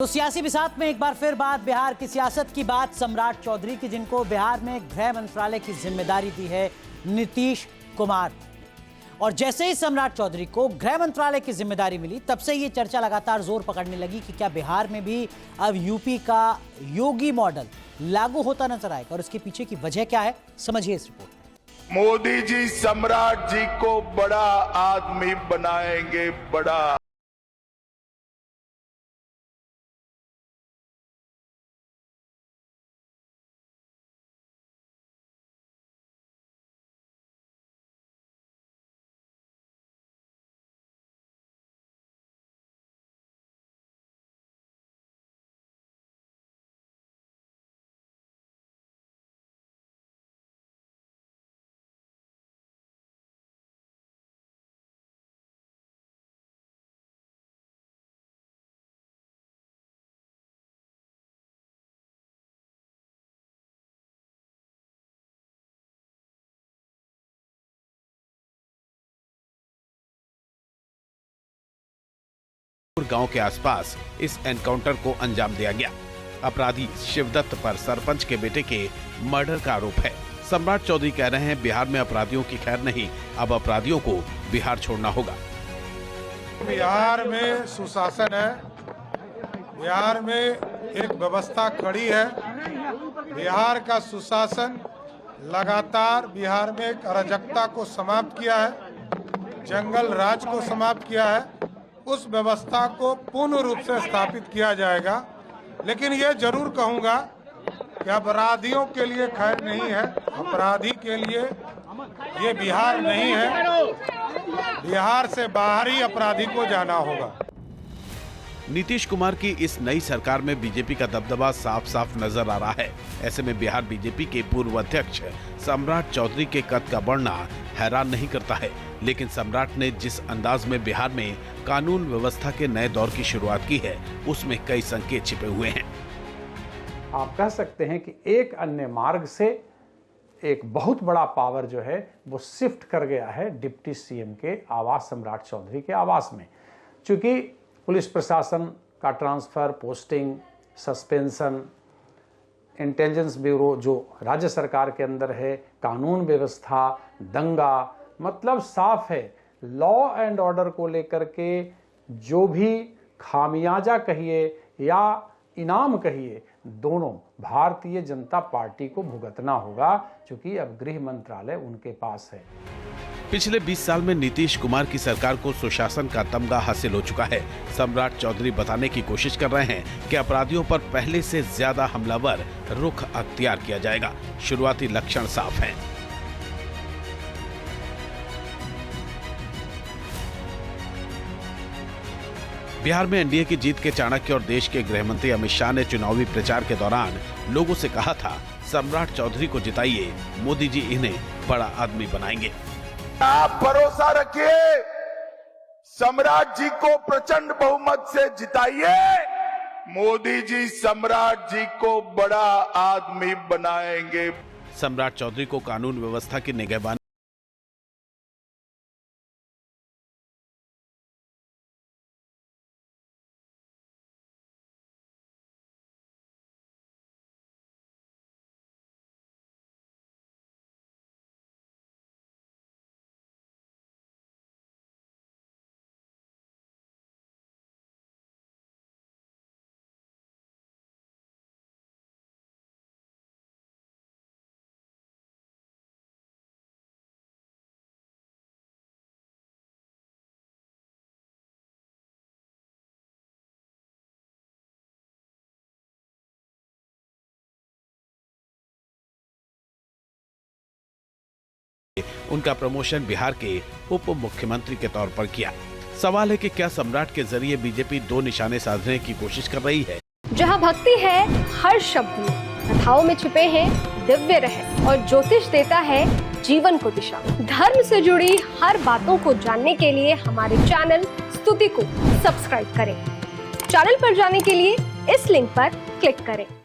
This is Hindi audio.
तो सियासी बिसात में एक बार फिर बात बिहार की सियासत की बात सम्राट चौधरी की, जिनको बिहार में गृह मंत्रालय की जिम्मेदारी दी है नीतीश कुमार। और जैसे ही सम्राट चौधरी को गृह मंत्रालय की जिम्मेदारी मिली, तब से ये चर्चा लगातार जोर पकड़ने लगी कि क्या बिहार में भी अब यूपी का योगी मॉडल लागू होता नजर आएगा, और इसके पीछे की वजह क्या है, समझिए इस रिपोर्ट में। मोदी जी सम्राट जी को बड़ा आदमी बनाएंगे, बड़ा। गांव के आसपास इस एनकाउंटर को अंजाम दिया गया। अपराधी शिवदत्त पर सरपंच के बेटे के मर्डर का आरोप है। सम्राट चौधरी कह रहे हैं बिहार में अपराधियों की खैर नहीं, अब अपराधियों को बिहार छोड़ना होगा। बिहार में सुशासन है, बिहार में एक व्यवस्था खड़ी है। बिहार का सुशासन लगातार बिहार में एक अराजकता को समाप्त किया है, जंगल राज को समाप्त किया है। उस व्यवस्था को पूर्ण रूप से स्थापित किया जाएगा। लेकिन ये जरूर कहूंगा कि अपराधियों के लिए खैर नहीं है, अपराधी के लिए ये बिहार नहीं है। बिहार से बाहर ही अपराधी को जाना होगा। नीतीश कुमार की इस नई सरकार में बीजेपी का दबदबा साफ साफ नजर आ रहा है। ऐसे में बिहार बीजेपी के पूर्व अध्यक्ष सम्राट चौधरी के कद का बढ़ना हैरान नहीं करता है, लेकिन सम्राट ने जिस अंदाज में बिहार में कानून व्यवस्था के नए दौर की शुरुआत की है, उसमें कई संकेत छिपे हुए हैं। आप कह सकते हैं कि एक अन्य मार्ग से एक बहुत बड़ा पावर जो है वो शिफ्ट कर गया है डिप्टी सीएम के आवास, सम्राट चौधरी के आवास में। चूंकि पुलिस प्रशासन का transfer, posting, suspension, intelligence bureau जो राज्य सरकार के अंदर है, कानून व्यवस्था, दंगा, मतलब साफ है लॉ एंड ऑर्डर को लेकर के जो भी खामियाजा कहिए या इनाम कहिए, दोनों भारतीय जनता पार्टी को भुगतना होगा, क्योंकि अब गृह मंत्रालय उनके पास है। पिछले 20 साल में नीतीश कुमार की सरकार को सुशासन का तमगा हासिल हो चुका है। सम्राट चौधरी बताने की कोशिश कर रहे हैं कि अपराधियों पर पहले से ज्यादा हमलावर रुख अख्तियार किया जाएगा। शुरुआती लक्षण साफ हैं। बिहार में एनडीए की जीत के चाणक्य और देश के गृह मंत्री अमित शाह ने चुनावी प्रचार के दौरान लोगों से कहा था, सम्राट चौधरी को जिताइए, मोदी जी इन्हें बड़ा आदमी बनाएंगे। आप भरोसा रखिए, सम्राट जी को प्रचंड बहुमत से जिताइए, मोदी जी सम्राट जी को बड़ा आदमी बनाएंगे। सम्राट चौधरी को कानून व्यवस्था की निगहबानी उनका प्रमोशन बिहार के उप मुख्यमंत्री के तौर पर किया। सवाल है कि क्या सम्राट के जरिए बीजेपी दो निशाने साधने की कोशिश कर रही है। जहां भक्ति है हर शब्द में, कथाओं में छुपे हैं दिव्य रहस्य, और ज्योतिष देता है जीवन को दिशा। धर्म से जुड़ी हर बातों को जानने के लिए हमारे चैनल स्तुति को सब्सक्राइब करें। चैनल पर जाने के लिए इस लिंक पर क्लिक करें।